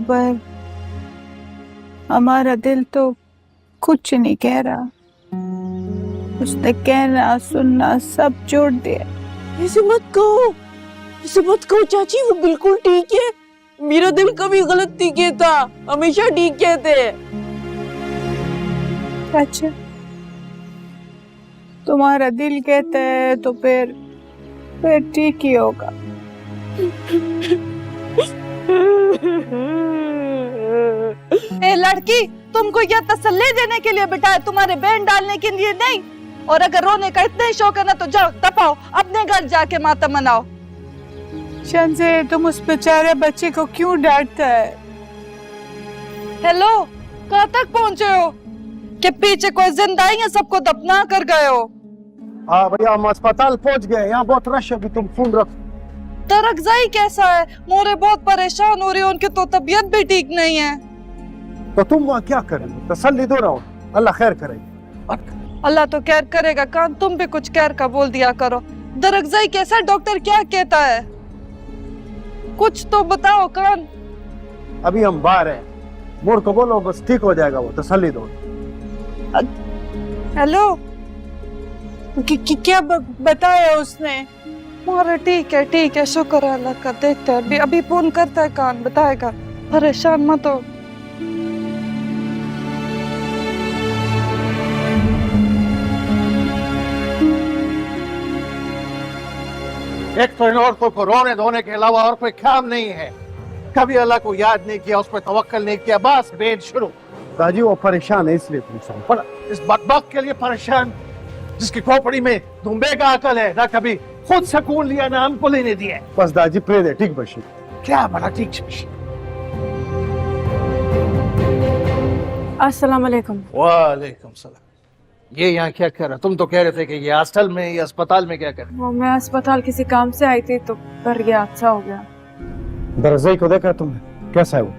पर हमारा दिल तो कुछ नहीं कह रहा। उसने कहना सुनना सब छोड़ दिया। ऐसे मत कहो चाची, वो बिल्कुल ठीक है। मेरा दिल कभी गलत नहीं कहता, हमेशा ठीक कहते हैं। अच्छा, तुम्हारा दिल कहता है तो फिर ठीक ही होगा। ए लड़की, तुमको यह तसल्ली देने के लिए बिठाया, तुम्हारे बैंड डालने के लिए नहीं। और अगर रोने का इतना ही शौक है ना तो जाओ दफाओ, अपने घर जाके मातम मनाओ। शंसे, तुम उस बेचारे बच्चे को क्यों डांटता है? हेलो, कहाँ तक पहुँचे हो? कि पीछे कोई जिंदा ही है, सबको दफना कर गए हो? हाँ भैया, हम अस्पताल पहुंच गए। यहाँ बहुत रश है, अभी तुम फोन रखो। तरकजाई कैसा है? मोरे बहुत परेशान हो रही है, उनकी तो तबीयत भी ठीक नहीं है। तो तुम वहाँ क्या करेंगे? तसल्ली दो रहो, अल्लाह खैर करेगा। अल्लाह तो खैर करेगा। कान तुम भी कुछ खैर का बोल दिया करो। दरगजाई कैसा? डॉक्टर क्या कहता है? कुछ तो बताओ कान। अभी हम बाहर हैं, मोर को बोलो बस ठीक हो जाएगा, वो तसल्ली दो। हेलो, क्या बताया उसने? अरे ठीक है, शुक्र है अल्लाह का। देखते हैं, अभी फोन करता है कान, बताएगा। परेशान मत हो। एक तो इन औरतों को रोने धोने के अलावा और कोई काम नहीं है। कभी अल्लाह को याद नहीं किया, उस पर तवक्कल नहीं किया, बस बेद शुरू। दादी वो परेशान है इसलिए पूछा हूँ। इस बकबक के लिए परेशान जिसकी खोपड़ी में दुम्बे का अकल है, ना कभी खुद सुकून लिया ना हमको लेने दिया। बस दादी प्रे दे ठीक बशी। क्या बड़ा ठीक बशी। अस्सलाम वालेकुम। वालेकुम सलाम। ये यहाँ क्या कर रहा? तुम तो कह रहे थे कि ये हॉस्टल में या अस्पताल में क्या कर रहे? वो मैं अस्पताल किसी काम से आई थी तो पर ये हादसा हो गया। दरअसल को देखा तुमने? कैसा है वो?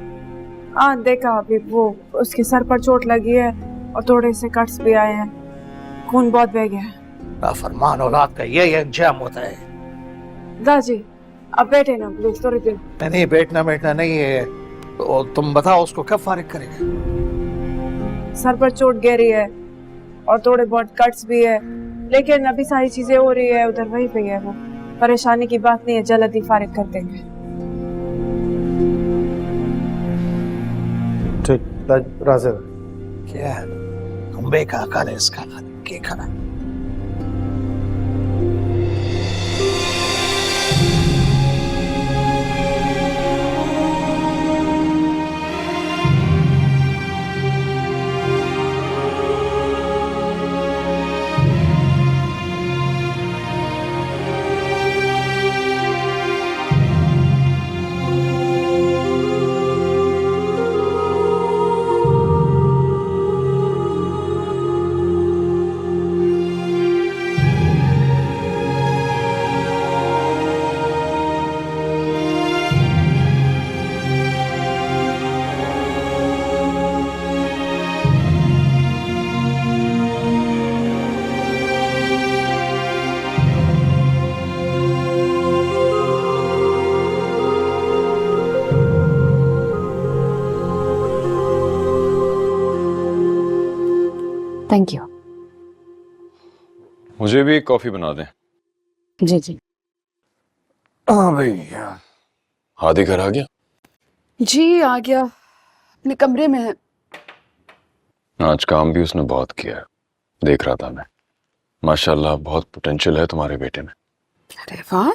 हाँ देखा, अभी वो उसके सर पर चोट लगी है और थोड़े से कट्स भी आए हैं, खून बहुत बह गया है। फरमान औलाद का ये अंजाम होता है। दादी अब बैठे ना प्लीज थोड़ी देर। नहीं बैठना नहीं है। तो तुम बताओ उसको कब फारिग करेंगे? सर पर चोट गहरी है और थोड़े बहुत कट्स भी है, लेकिन अभी सारी चीजें हो रही है, उधर वहीं पे है वो। परेशानी की बात नहीं है, जल्दी फारिग कर देंगे। ठीक, राज़ी। क्या दुम्बे का अकल है इसका, क्या खाना? Thank you. मुझे भी एक कॉफी बना दें। जी जी। हाँ भैया। हादी घर आ गया? जी आ गया, अपने कमरे में है। आज काम भी उसने बहुत किया है, देख रहा था मैं। माशाल्लाह बहुत पोटेंशियल है तुम्हारे बेटे में। अरे वाह,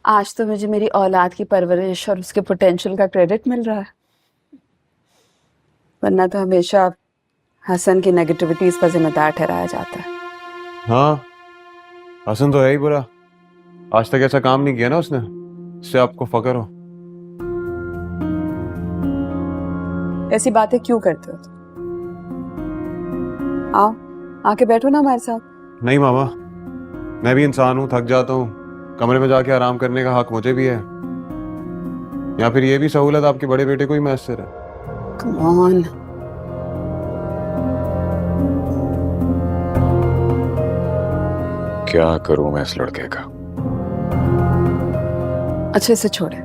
आज तो मुझे मेरी औलाद की परवरिश और उसके पोटेंशियल का क्रेडिट मिल रहा है, वरना तो हमेशा हसन की नेगेटिविटीज का जिम्मेदार ठहराया जाता है। हाँ, हसन तो है ही बुरा। आज तक ऐसा काम नहीं किया ना उसने, इससे आपको फक्र हो। ऐसी बातें क्यों करते हो? आओ आके बैठो ना हमारे साथ। नहीं मामा, मैं भी इंसान हूँ, थक जाता हूँ। कमरे में जाके आराम करने का हक मुझे भी है, या फिर ये भी सहूलत आपके बड़े बेटे को ही मैसर है। Come on। क्या करूं मैं इस लड़के का? अच्छे से छोड़े,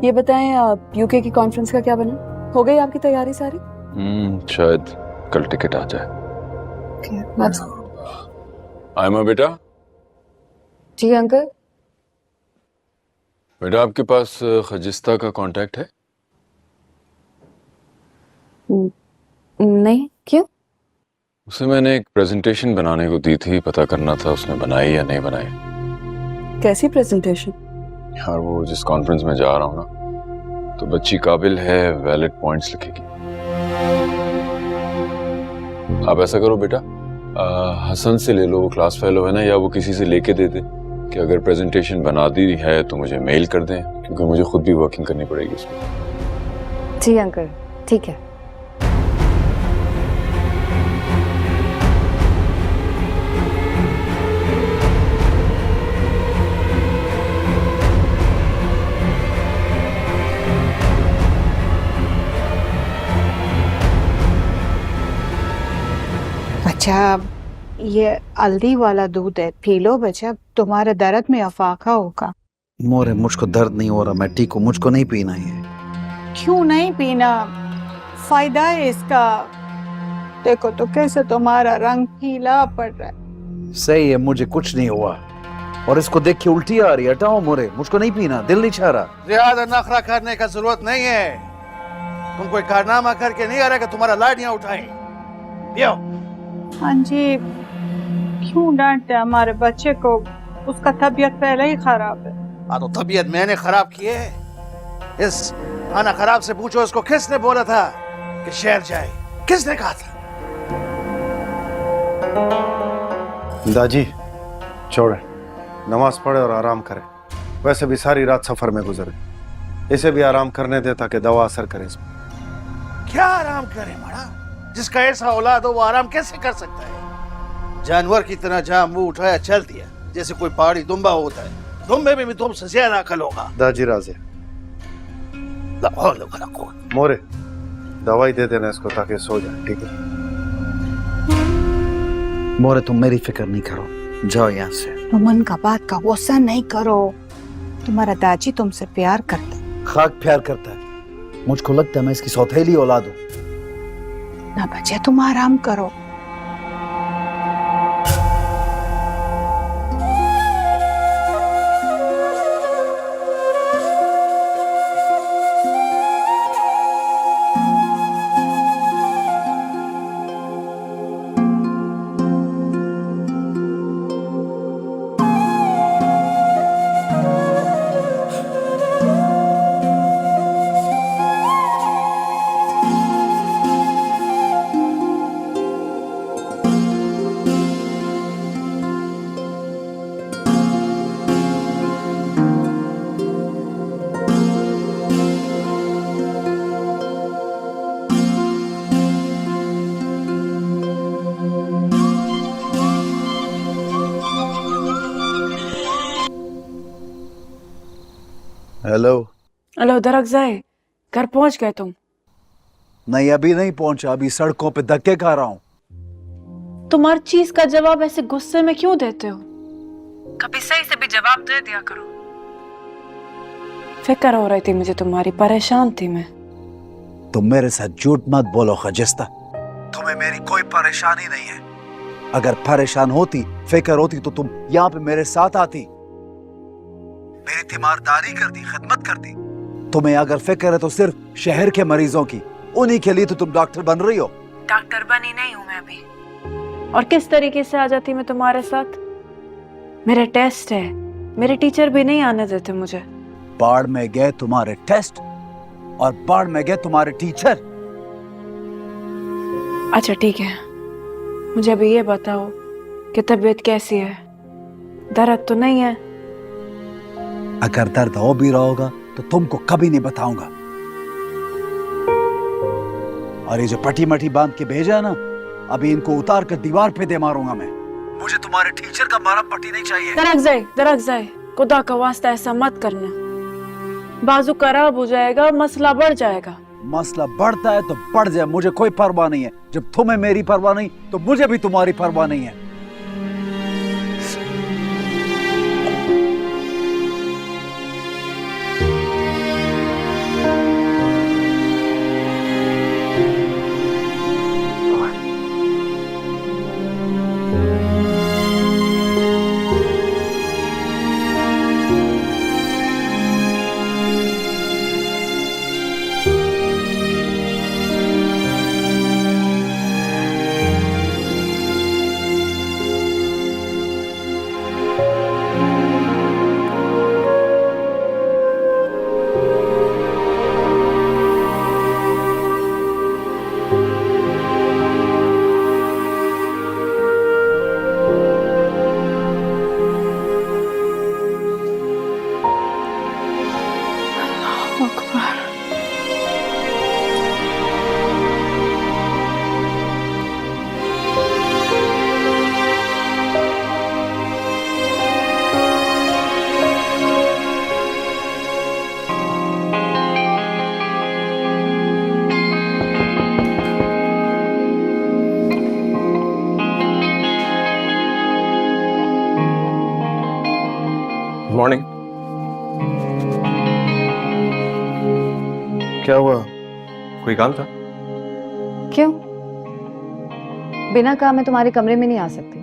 ये बताएं आप यूके की कॉन्फ्रेंस का क्या बना? हो गई आपकी तैयारी सारी? शायद कल टिकट आ जाए। आयमा बेटा, जी अंकल। बेटा आपके पास खजिस्ता का कांटेक्ट है? नहीं, क्यों? उसे मैंने एक प्रेजेंटेशन बनाने को दी थी, पता करना था उसने बनाई या नहीं बनाई। कैसी प्रेजेंटेशन? यार वो जिस कॉन्फ्रेंस में जा रहा हूँ ना, तो बच्ची काबिल है, वैलिड पॉइंट्स लिखेगी। आप ऐसा करो बेटा, हसन से ले लो, वो क्लास फेलो है ना, या वो किसी से लेके दे दे कि अगर प्रेजेंटेशन बना दी है तो मुझे मेल कर दें, क्योंकि मुझे खुद भी वर्किंग करनी पड़ेगी उसमें। जी अंकल, ठीक है। बच्चा, ये हल्दी वाला दूध है, पी लो बच्चा, तुम्हारे दर्द में अफाका होगा। मोरे मुझको दर्द नहीं हो रहा, मैं ठीक हूँ, मुझको नहीं पीना है। क्यों नहीं पीना? फायदा है इसका। देखो तो कैसे तुम्हारा रंग पीला पड़ रहा है। सही है, मुझे कुछ नहीं हुआ और इसको देख के उल्टी आ रही है। हटाओ मोरे, मुझको नहीं पीना, दिल नहीं चाह रहा। ज्यादा नखरा करने का जरूरत नहीं है। तुम कोई कारनामा करके नहीं आ रहा कि तुम्हारा लाडियां उठाएं। पियो। हाँ जी, क्यों डांटते हमारे बच्चे को? उसका तबीयत पहले ही खराब है। तो तबीयत मैंने खराब की है? इस खाना खराब से पूछो इसको किसने बोला था कि शहर जाए? किसने कहा था? दादी छोड़े, नमाज पढ़े और आराम करे। वैसे भी सारी रात सफर में गुजरे, इसे भी आराम करने दे ताकि दवा असर करे इसमें। क्या आराम करे बड़ा? जिसका ऐसा औलाद हो वो आराम कैसे कर सकता है? जानवर की तरह जहां मुंह उठाया चल दिया, जैसे कोई पहाड़ी दुम्बा होता है। दुम्बे में भी तुमसे ज्यादा अकल होगा। दादी राजे मोरे, दवाई दे देना इसको ताकि सो जाए, ठीक है? मोरे तुम मेरी फिक्र नहीं करो, जाओ यहाँ से। तुम उनका बात का गुस्सा नहीं करो। तुम्हारा दादी तुमसे प्यार करता है। खाक प्यार करता है, मुझको लगता है मैं इसकी सौतेली औलाद हूँ। ना बच्चे, तुम आराम करो। हेलो। हेलो दरअज़ाए, घर पहुंच गए तुम? नहीं, अभी नहीं पहुंचा, अभी सड़कों पे धक्के खा रहा हूँ। तुम हर चीज का जवाब ऐसे गुस्से में क्यों देते हो? कभी सही से भी जवाब दे दिया करो। फिक्र हो रही थी मुझे तुम्हारी, परेशान थी मैं। तुम मेरे साथ झूठ मत बोलो खजिस्ता, तुम्हें मेरी कोई परेशानी नहीं है। अगर परेशान होती, फिक्र होती तो तुम यहाँ पे मेरे साथ आती, मेरी तीमारदारी करती, खिदमत करती। तुम्हें अगर फिक्र है तो सिर्फ शहर के मरीजों की, उन्हीं के लिए तो तुम डॉक्टर बन रही हो। डॉक्टर बनी नहीं हूं मैं अभी। और किस तरीके से आ जाती मैं तुम्हारे साथ? मेरे टेस्ट है, मेरे टीचर भी नहीं आने देते मुझे। बाढ़ में गए तुम्हारे टेस्ट और बाढ़ में गए तुम्हारे टीचर। अच्छा ठीक है, मुझे अभी ये बताओ कि तबीयत कैसी है? दर्द तो नहीं है? अगर दर्द हो भी रहा होगा तो तुमको कभी नहीं बताऊंगा। और ये जो पटी मटी बांध के भेजा है ना, अभी इनको उतार कर दीवार पे दे मारूंगा मैं। मुझे तुम्हारे टीचर का मारा पट्टी नहीं चाहिए। दरअज़ाए, खुदा का वास्ता ऐसा मत करना। बाजू खराब हो जाएगा, मसला बढ़ जाएगा। मसला बढ़ता है तो बढ़ जाए, मुझे कोई परवाह नहीं है। जब तुम्हें मेरी परवाह नहीं तो मुझे भी तुम्हारी परवाह नहीं है। क्या हुआ? कोई काम था? क्यों? बिना काम में तुम्हारे कमरे में नहीं आ सकती।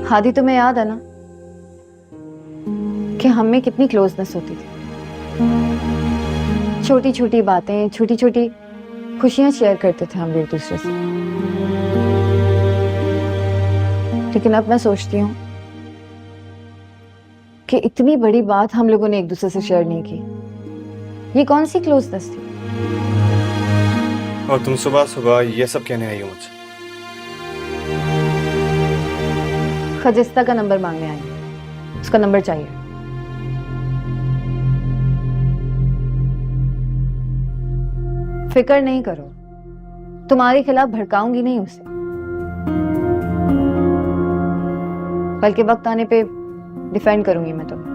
हादी, तुम्हें याद है ना कि हम में कितनी क्लोजनेस होती थी। छोटी छोटी बातें, छोटी छोटी खुशियां शेयर करते थे हम एक दूसरे से। लेकिन अब मैं सोचती हूँ कि इतनी बड़ी बात हम लोगों ने एक दूसरे से शेयर नहीं की। ये कौन सी क्लोजनेस थी? और तुम सुबह सुबह ये सब कहने आई हो मुझसे? खजिस्ता का नंबर मांगने आई हूं। उसका नंबर चाहिए। फिक्र नहीं करो, तुम्हारे खिलाफ भड़काऊंगी नहीं उसे, बल्कि वक्त आने पे डिफेंड करूंगी मैं तुम्हें।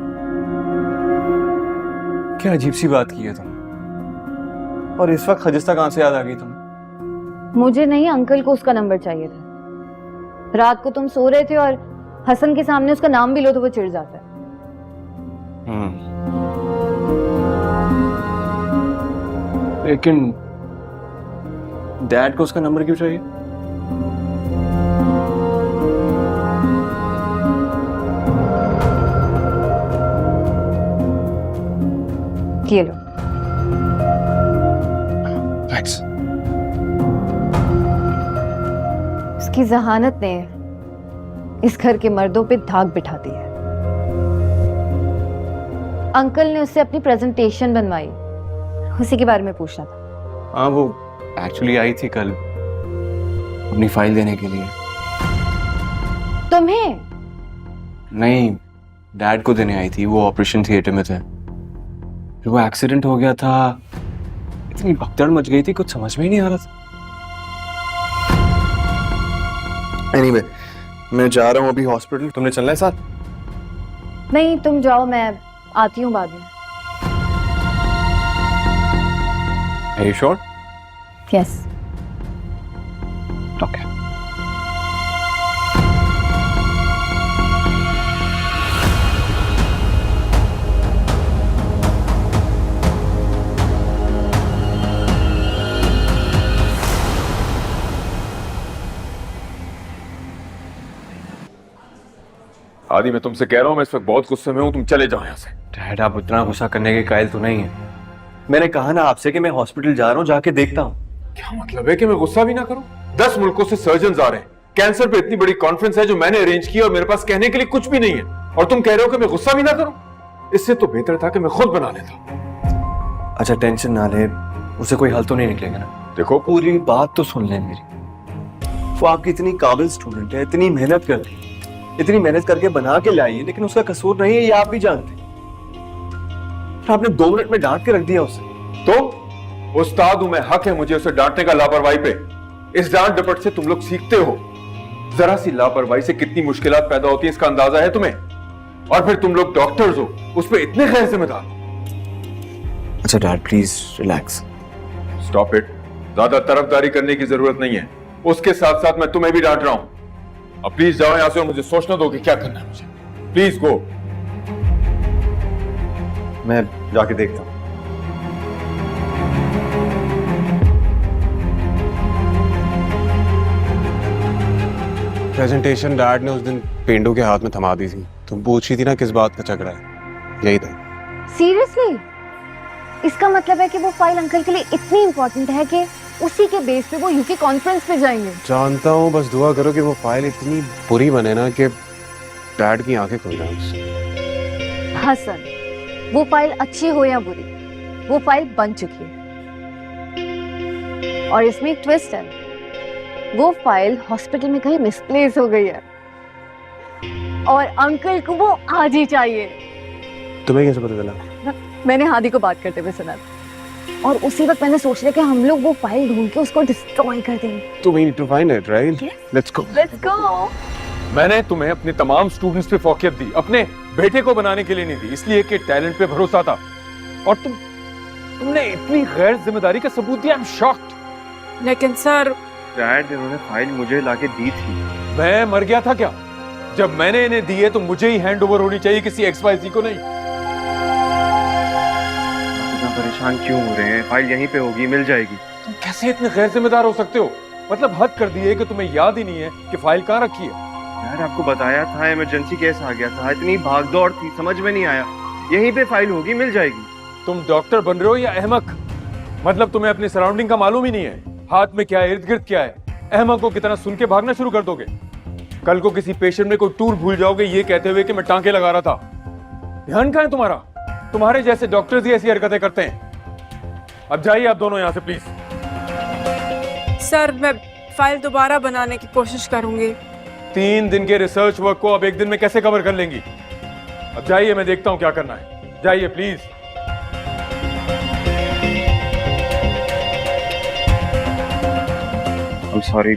क्या अजीब सी बात की है तुम। और इस वक्त खजिस्ता कहां से याद आ गई तुम्हें? मुझे नहीं, अंकल को उसका नंबर चाहिए था। रात को तुम सो रहे थे और हसन के सामने उसका नाम भी लो तो वो चिढ़ जाता है। लेकिन डैड को उसका नंबर क्यों चाहिए? ये लो। थैंक्स। उसकी जहानत ने इस घर के मर्दों पे धाक बिठा दी है। अंकल ने उससे अपनी प्रेजेंटेशन बनवाई, उसी के बारे में पूछना था। हाँ, वो एक्चुअली आई थी कल अपनी फाइल देने के लिए। तुम्हें? नहीं, डैड को देने आई थी। वो ऑपरेशन थिएटर में थे, फिर वो एक्सीडेंट हो गया था। इतनी भगदड़ मच गई थी, कुछ समझ में ही नहीं आ रहा था। एनीवे, मैं जा रहा हूँ अभी हॉस्पिटल। तुमने चलना है साथ? नहीं, तुम जाओ, मैं आती हूँ बाद में। Are you sure? Yes. Okay. आदि, मैं तुमसे कह रहा हूं, मैं इस वक्त बहुत गुस्से में हूं, तुम चले जाओ यहां से। डैड, आप इतना गुस्सा करने के कायल तो नहीं है। मैंने कहा ना आपसे कि मैं हॉस्पिटल जा रहा हूँ, जाके देखता हूँ। क्या मतलब है कि मैं गुस्सा भी ना करूं? 10 मुल्कों से सर्जन आ रहे हैं। कैंसर पे इतनी बड़ी कॉन्फ्रेंस है जो मैंने अरेंज की और मेरे पास कहने के लिए कुछ भी नहीं है, और तुम कह रहे हो कि मैं गुस्सा भी ना करूं? इससे तो बेहतर था कि मैं खुद बना लेता। अच्छा, टेंशन ना ले, उसे कोई हल तो नहीं निकलेगा ना? देखो, पूरी बात तो सुन ले मेरी। वो आपकी इतनी काबिल स्टूडेंट है, इतनी मेहनत करती है, इतनी मेहनत करके बना के लाई है, लेकिन उसका कसूर नहीं है, ये आप भी जानते हैं। आपने 2 मिनट में डांट के रख दिया उसे। तो उस्ताद हूं मैं, हक है मुझे उसे डांटने का लापरवाही पे। इस डांट डपट से तुम लोग सीखते हो। जरा सी लापरवाही से कितनी मुश्किलात पैदा होती है, इसका अंदाजा है तुम्हें? और फिर तुम लोग डॉक्टर्स हो, उस पर इतने गैर जिम्मेदार। अच्छा dad, please relax. Stop it. ज्यादा तरफदारी करने की जरूरत नहीं है। उसके साथ साथ मैं तुम्हें भी डांट रहा हूं। अब प्लीज जाओ यहां से और मुझे सोचना दो कि क्या करना है मुझे। Please go. मैं जाके देखता हूँ। प्रेजेंटेशन डैड ने उस दिन पेंडू के हाथ में थमा दी थी। तुम पूछ रही थी ना किस बात का झगड़ा है, यही था। सीरियसली? इसका मतलब है कि वो फाइल अंकल के लिए इतनी इंपॉर्टेंट है कि उसी के बेस पे वो यूके कॉन्फ्रेंस पे जाएंगे। जानता हूँ, बस दुआ करो कि वो फाइल इतनी बुरी बने ना कि डैड की आंखें खुल जाएं उससे। हसन, वो फाइल अच्छी हो या बुरी, वो फाइल बन चुकी है। और इसमें एक ट्विस्ट है, वो फाइल हॉस्पिटल में कहीं मिसप्लेस हो गई है और अंकल को वो आज ही चाहिए। तुम्हें कैसे पता चला? मैंने हादी को बात करते हुए सुना और उसी वक्त मैंने सोच लिया कि हम लोग वो फाइल ढूंढ के उसको डिस्ट्रॉय कर देंगे। तो we need to find it, right? Let's go. Let's go. मैंने तुम्हें अपने तमाम स्टूडेंट्स पे फौकियत दी, अपने बेटे को बनाने के लिए नहीं दी, इसलिए कि टैलेंट पे भरोसा था। और तुमने इतनी गैर जिम्मेदारी का सबूत दिया। I am shocked. लेकिन सर, डैड, इन्होंने फाइल मुझे लाके दी थी। मैं मर गया था क्या? जब मैंने इन्हें दी है तो मुझे ही हैंड ओवर होनी चाहिए, किसी XYZ को नहीं। इतना परेशान क्यों हो रहे हैं? फाइल यहीं पे होगी, मिल जाएगी। तुम कैसे इतने गैर जिम्मेदार हो सकते हो? मतलब हद कर दी है कि तुम्हें याद ही नहीं है कि फाइल कहाँ रखी है। यार आपको बताया था, इमरजेंसी केस आ गया था, इतनी भागदौड़ थी, समझ में नहीं आया। यहीं पे फाइल होगी, मिल जाएगी। तुम डॉक्टर बन रहे हो या अहमक? मतलब तुम्हें अपनी सराउंडिंग का मालूम ही नहीं है, हाथ में क्या है, इर्द गिर्द क्या है। अहमकों की तरह सुन के भागना शुरू कर दोगे। कल को किसी पेशेंट में कोई टूल भूल जाओगे ये कहते हुए कि मैं टांके लगा रहा था। ध्यान कहाँ है तुम्हारा? तुम्हारे जैसे डॉक्टर्स ही ऐसी हरकतें करते हैं। अब जाइए आप दोनों यहाँ से प्लीज। सर मैं फाइल दोबारा बनाने की कोशिश करूंगी। 3 दिन के रिसर्च वर्क को अब 1 दिन में कैसे कवर कर लेंगी? अब जाइए, मैं देखता हूँ क्या करना है। जाइए प्लीज। I'm sorry.